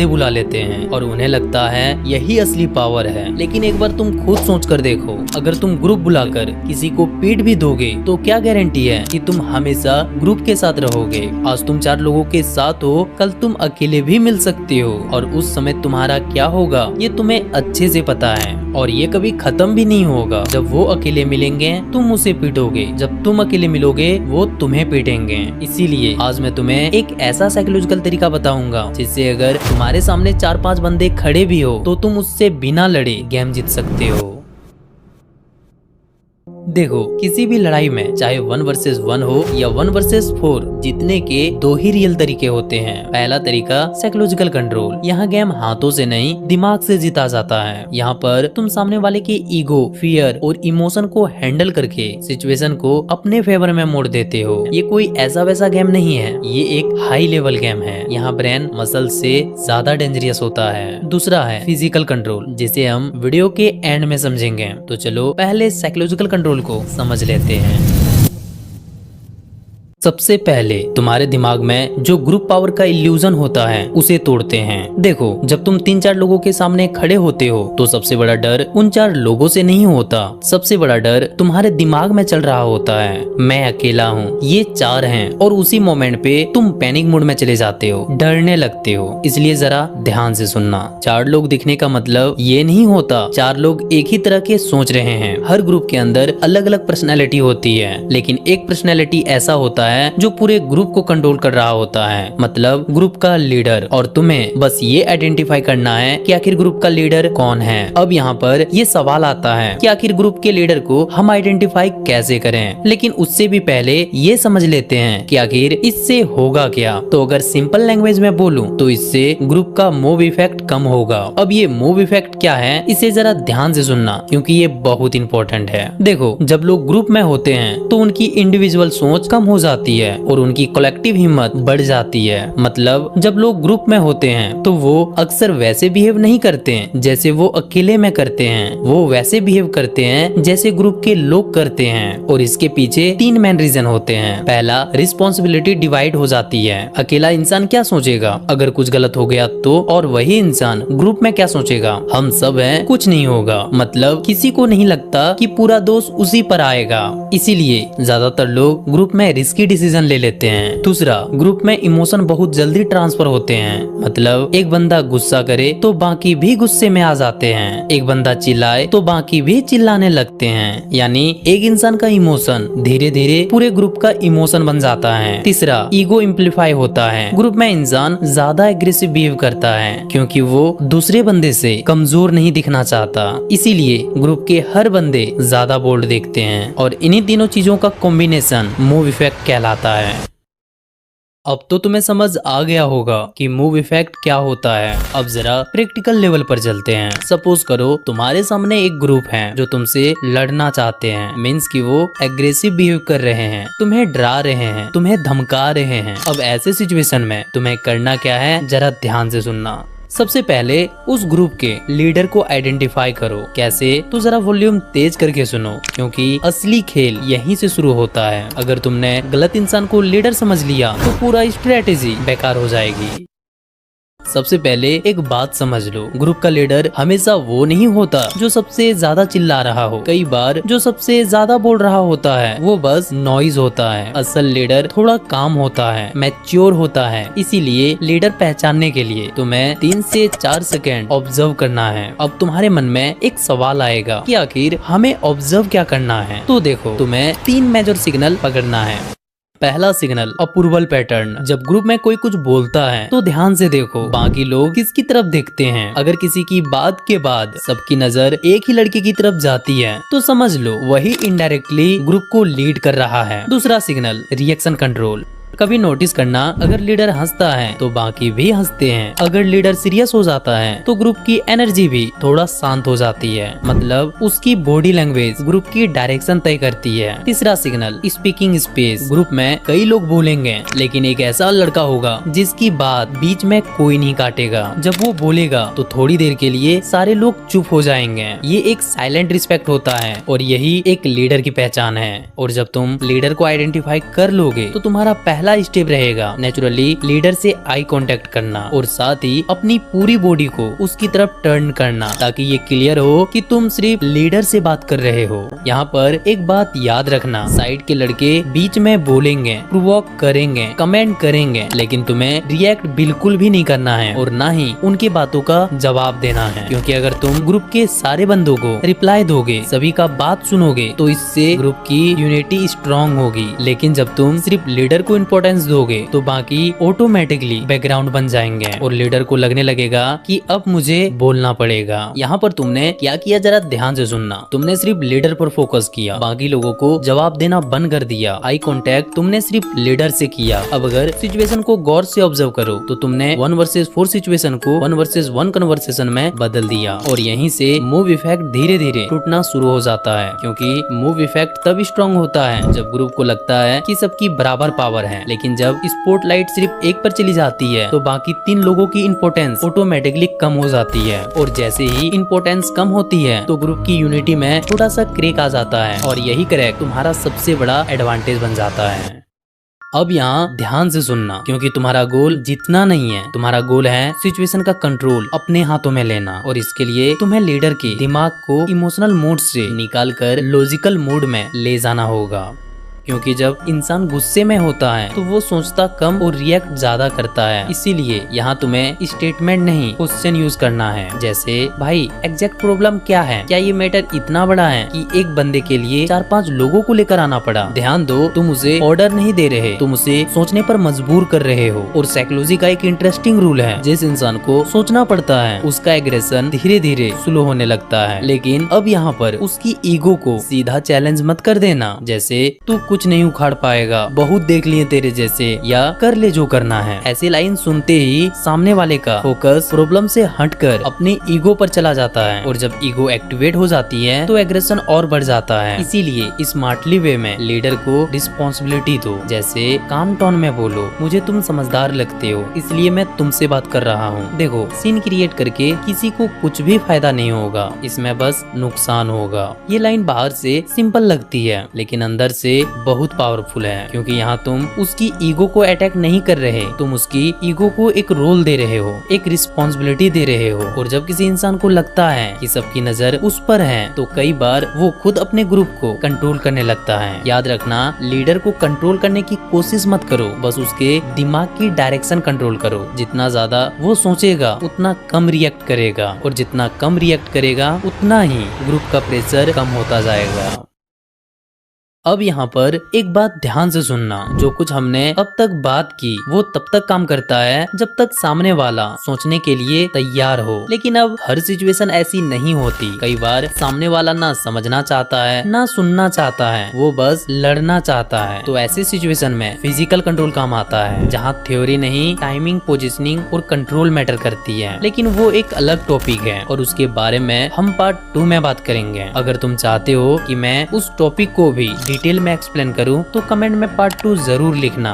बुला लेते हैं और उन्हें लगता है यही असली पावर है। लेकिन एक बार तुम खुद सोच कर देखो, अगर तुम ग्रुप बुलाकर किसी को पीट भी दोगे तो क्या गारंटी है कि तुम हमेशा ग्रुप के साथ रहोगे। आज तुम 4 लोगों के साथ हो, कल तुम अकेले भी मिल सकते हो और उस समय तुम्हारा क्या होगा ये तुम्हें अच्छे से पता है। और ये कभी खत्म भी नहीं होगा। जब वो अकेले मिलेंगे तुम उसे पीटोगे, जब तुम अकेले मिलोगे वो तुम्हें पीटेंगे। इसीलिए आज मैं तुम्हें एक ऐसा साइकोलॉजिकल तरीका बताऊंगा जिससे अगर तुम्हारे सामने 4-5 बंदे खड़े भी हो तो तुम उससे बिना लड़े गेम जीत सकते हो। देखो, किसी भी लड़ाई में चाहे 1 वर्सेस 1 हो या 1 वर्सेस 4, जीतने के 2 ही रियल तरीके होते हैं। पहला तरीका साइकोलॉजिकल कंट्रोल। यहाँ गेम हाथों से नहीं दिमाग से जीता जाता है। यहाँ पर तुम सामने वाले के ईगो, फियर और इमोशन को हैंडल करके सिचुएशन को अपने फेवर में मोड़ देते हो। ये कोई ऐसा वैसा गेम नहीं है, ये एक हाई लेवल गेम है। यहाँ ब्रेन मसल से ज्यादा डेंजरियस होता है। दूसरा है फिजिकल कंट्रोल, जिसे हम वीडियो के एंड में समझेंगे। तो चलो पहले साइकोलॉजिकल कंट्रोल को समझ लेते हैं। सबसे पहले तुम्हारे दिमाग में जो ग्रुप पावर का इल्यूजन होता है उसे तोड़ते हैं। देखो, जब तुम 3-4 लोगों के सामने खड़े होते हो तो सबसे बड़ा डर उन 4 लोगों से नहीं होता। सबसे बड़ा डर तुम्हारे दिमाग में चल रहा होता है, मैं अकेला हूँ, ये 4 हैं। और उसी मोमेंट पे तुम पैनिक मोड में चले जाते हो, डरने लगते हो। इसलिए जरा ध्यान से सुनना। 4 लोग दिखने का मतलब ये नहीं होता 4 लोग एक ही तरह के सोच रहे हैं। हर ग्रुप के अंदर अलग अलग पर्सनैलिटी होती है, लेकिन एक पर्सनैलिटी ऐसा होता है जो पूरे ग्रुप को कंट्रोल कर रहा होता है, मतलब ग्रुप का लीडर। और तुम्हें बस ये आइडेंटिफाई करना है कि आखिर ग्रुप का लीडर कौन है। अब यहाँ पर ये सवाल आता है कि आखिर ग्रुप के लीडर को हम आइडेंटिफाई कैसे करें। लेकिन उससे भी पहले ये समझ लेते हैं कि आखिर इससे होगा क्या। तो अगर सिंपल लैंग्वेज में बोलूं तो इससे ग्रुप का मूव इफेक्ट कम होगा। अब ये मूव इफेक्ट क्या है, इसे जरा ध्यान से सुनना क्योंकि ये बहुत इंपॉर्टेंट है। देखो, जब लोग ग्रुप में होते हैं तो उनकी इंडिविजुअल सोच कम हो जाती है और उनकी कलेक्टिव हिम्मत बढ़ जाती है। मतलब जब लोग ग्रुप में होते हैं तो वो अक्सर वैसे बिहेव नहीं करते हैं जैसे वो अकेले में करते हैं, वो वैसे बिहेव करते हैं जैसे ग्रुप के लोग करते हैं। और इसके पीछे 3 मेन रीजन होते हैं। पहला, रिस्पॉन्सिबिलिटी डिवाइड हो जाती है। अकेला इंसान क्या सोचेगा अगर कुछ गलत हो गया तो, और वही इंसान ग्रुप में क्या सोचेगा, हम सब हैं, कुछ नहीं होगा। मतलब किसी को नहीं लगता कि पूरा दोष उसी पर आएगा। इसीलिए ज्यादातर लोग ग्रुप में रिस्की डिसीजन ले लेते हैं। दूसरा, ग्रुप में इमोशन बहुत जल्दी ट्रांसफर होते हैं। मतलब एक बंदा गुस्सा करे तो बाकी भी गुस्से में आ जाते हैं, एक बंदा चिल्लाए तो बाकी भी चिल्लाने लगते हैं। यानी एक इंसान का इमोशन धीरे धीरे पूरे ग्रुप का इमोशन बन जाता है। तीसरा, ईगो इम्प्लीफाई होता है। ग्रुप में इंसान ज्यादा एग्रेसिव बिहेव करता है क्योंकि वो दूसरे बंदे से कमजोर नहीं दिखना चाहता। इसीलिए ग्रुप के हर बंदे ज्यादा बोल्ड दिखते हैं और इन्हीं तीनों चीजों का कॉम्बिनेशन मूव इफेक्ट कहलाता है। अब तो तुम्हें समझ आ गया होगा कि मूव इफेक्ट क्या होता है। अब जरा प्रैक्टिकल लेवल पर चलते हैं। सपोज करो तुम्हारे सामने एक ग्रुप है जो तुमसे लड़ना चाहते हैं, मीन्स कि वो एग्रेसिव बिहेव कर रहे हैं, तुम्हें डरा रहे हैं, तुम्हें धमका रहे हैं। अब ऐसे सिचुएशन में तुम्हें करना क्या है, जरा ध्यान से सुनना। सबसे पहले उस ग्रुप के लीडर को आइडेंटिफाई करो। कैसे, तो जरा वॉल्यूम तेज करके सुनो क्योंकि असली खेल यहीं से शुरू होता है। अगर तुमने गलत इंसान को लीडर समझ लिया तो पूरा स्ट्रेटेजी बेकार हो जाएगी। सबसे पहले एक बात समझ लो, ग्रुप का लीडर हमेशा वो नहीं होता जो सबसे ज्यादा चिल्ला रहा हो। कई बार जो सबसे ज्यादा बोल रहा होता है वो बस नॉइज होता है। असल लीडर थोड़ा काम होता है, मैच्योर होता है। इसीलिए लीडर पहचानने के लिए तुम्हें 3 से 4 सेकेंड ऑब्जर्व करना है। अब तुम्हारे मन में एक सवाल आएगा कि आखिर हमें ऑब्जर्व क्या करना है। तो देखो, तुम्हें 3 मेजर सिग्नल पकड़ना है। पहला सिग्नल, अप्रूवल पैटर्न। जब ग्रुप में कोई कुछ बोलता है तो ध्यान से देखो बाकी लोग किसकी तरफ देखते हैं। अगर किसी की बात के बाद सबकी नजर एक ही लड़के की तरफ जाती है तो समझ लो वही इनडायरेक्टली ग्रुप को लीड कर रहा है। दूसरा सिग्नल, रिएक्शन कंट्रोल। कभी नोटिस करना, अगर लीडर हंसता है तो बाकी भी हंसते हैं, अगर लीडर सीरियस हो जाता है तो ग्रुप की एनर्जी भी थोड़ा शांत हो जाती है। मतलब उसकी बॉडी लैंग्वेज ग्रुप की डायरेक्शन तय करती है। तीसरा सिग्नल, स्पीकिंग स्पेस। ग्रुप में कई लोग बोलेंगे लेकिन एक ऐसा लड़का होगा जिसकी बात बीच में कोई नहीं काटेगा। जब वो बोलेगा तो थोड़ी देर के लिए सारे लोग चुप हो जाएंगे। ये एक साइलेंट रिस्पेक्ट होता है और यही एक लीडर की पहचान है। और जब तुम लीडर को आइडेंटिफाई कर लोगे तो तुम्हारा पहला पहला स्टेप रहेगा नेचुरली लीडर से आई कांटेक्ट करना और साथ ही अपनी पूरी बॉडी को उसकी तरफ टर्न करना, ताकि ये क्लियर हो कि तुम सिर्फ लीडर से बात कर रहे हो। यहाँ पर एक बात याद रखना, साइड के लड़के बीच में बोलेंगे, प्रोवोक करेंगे, कमेंट करेंगे, लेकिन तुम्हें रिएक्ट बिल्कुल भी नहीं करना है और ना ही उनकी बातों का जवाब देना है, क्योंकि अगर तुम ग्रुप के सारे बंदों को रिप्लाई दोगे, सभी का बात सुनोगे, तो इससे ग्रुप की यूनिटी स्ट्रांग होगी। लेकिन जब तुम सिर्फ लीडर को इम्पोर्टेंस दोगे तो बाकी ऑटोमेटिकली बैकग्राउंड बन जाएंगे और लीडर को लगने लगेगा कि अब मुझे बोलना पड़ेगा। यहाँ पर तुमने क्या किया, जरा ध्यान से सुनना। तुमने सिर्फ लीडर पर फोकस किया, बाकी लोगों को जवाब देना बंद कर दिया। आई कांटेक्ट तुमने सिर्फ लीडर से किया। अब अगर सिचुएशन को गौर से ऑब्जर्व करो तो तुमने 1 वर्सेस 4 सिचुएशन को 1 वर्सेस 1 कन्वर्सेशन में बदल दिया और यहीं से मूव इफेक्ट धीरे धीरे टूटना शुरू हो जाता है, क्योंकि मूव इफेक्ट तब स्ट्रांग होता है जब ग्रुप को लगता है कि सबकी बराबर पावर है। लेकिन जब स्पॉटलाइट सिर्फ एक पर चली जाती है तो बाकी 3 लोगों की इंपोर्टेंस ऑटोमेटिकली कम हो जाती है और जैसे ही इंपोर्टेंस कम होती है तो ग्रुप की यूनिटी में थोड़ा सा क्रेक आ जाता है और यही क्रैक तुम्हारा सबसे बड़ा एडवांटेज बन जाता है। अब यहाँ ध्यान से सुनना, क्योंकि तुम्हारा गोल जीतना नहीं है, तुम्हारा गोल है सिचुएशन का कंट्रोल अपने हाथों में लेना और इसके लिए तुम्हें लीडर के दिमाग को इमोशनल मोड से निकालकर लॉजिकल मोड में ले जाना होगा। क्योंकि जब इंसान गुस्से में होता है तो वो सोचता कम और रिएक्ट ज्यादा करता है। इसीलिए यहाँ तुम्हें स्टेटमेंट नहीं क्वेश्चन यूज करना है, जैसे भाई एग्जैक्ट प्रॉब्लम क्या है, क्या ये मैटर इतना बड़ा है कि एक बंदे के लिए 4-5 लोगों को लेकर आना पड़ा। ध्यान दो, तुम उसे ऑर्डर नहीं दे रहे, तुम उसे सोचने पर मजबूर कर रहे हो। और साइकोलॉजी का एक इंटरेस्टिंग रूल है, जिस इंसान को सोचना पड़ता है उसका एग्रेशन धीरे धीरे स्लो होने लगता है। लेकिन अब यहाँ पर उसकी ईगो को सीधा चैलेंज मत कर देना, जैसे तू कुछ नहीं उखाड़ पाएगा, बहुत देख लिए तेरे जैसे, या कर ले जो करना है। ऐसी लाइन सुनते ही सामने वाले का फोकस प्रॉब्लम से हटकर अपने ईगो पर चला जाता है और जब ईगो एक्टिवेट हो जाती है तो एग्रेशन और बढ़ जाता है। इसीलिए स्मार्टली वे में लीडर को रिस्पॉन्सिबिलिटी दो, जैसे काम टोन में बोलो, मुझे तुम समझदार लगते हो इसलिए मैं तुमसे बात कर रहा हूँ। देखो, सीन क्रिएट करके किसी को कुछ भी फायदा नहीं होगा, इसमें बस नुकसान होगा। ये लाइन बाहर से सिंपल लगती है लेकिन अंदर से बहुत पावरफुल है, क्योंकि यहाँ तुम उसकी ईगो को अटैक नहीं कर रहे, तुम उसकी ईगो को एक रोल दे रहे हो, एक रिस्पॉन्सिबिलिटी दे रहे हो। और जब किसी इंसान को लगता है कि सबकी नजर उस पर है तो कई बार वो खुद अपने ग्रुप को कंट्रोल करने लगता है। याद रखना, लीडर को कंट्रोल करने की कोशिश मत करो, बस उसके दिमाग की डायरेक्शन कंट्रोल करो। जितना ज्यादा वो सोचेगा उतना कम रिएक्ट करेगा और जितना कम रिएक्ट करेगा उतना ही ग्रुप का प्रेशर कम होता जाएगा। अब यहाँ पर एक बात ध्यान से सुनना, जो कुछ हमने अब तक बात की वो तब तक काम करता है जब तक सामने वाला सोचने के लिए तैयार हो। लेकिन अब हर सिचुएशन ऐसी नहीं होती। कई बार सामने वाला ना समझना चाहता है ना सुनना चाहता है, वो बस लड़ना चाहता है। तो ऐसी सिचुएशन में फिजिकल कंट्रोल काम आता है, जहाँ थ्योरी नहीं टाइमिंग, पोजिशनिंग और कंट्रोल मैटर करती है। लेकिन वो एक अलग टॉपिक है और उसके बारे में हम पार्ट 2 में बात करेंगे। अगर तुम चाहते हो कि मैं उस टॉपिक को भी डिटेल में एक्सप्लेन करूं तो कमेंट में पार्ट 2 जरूर लिखना।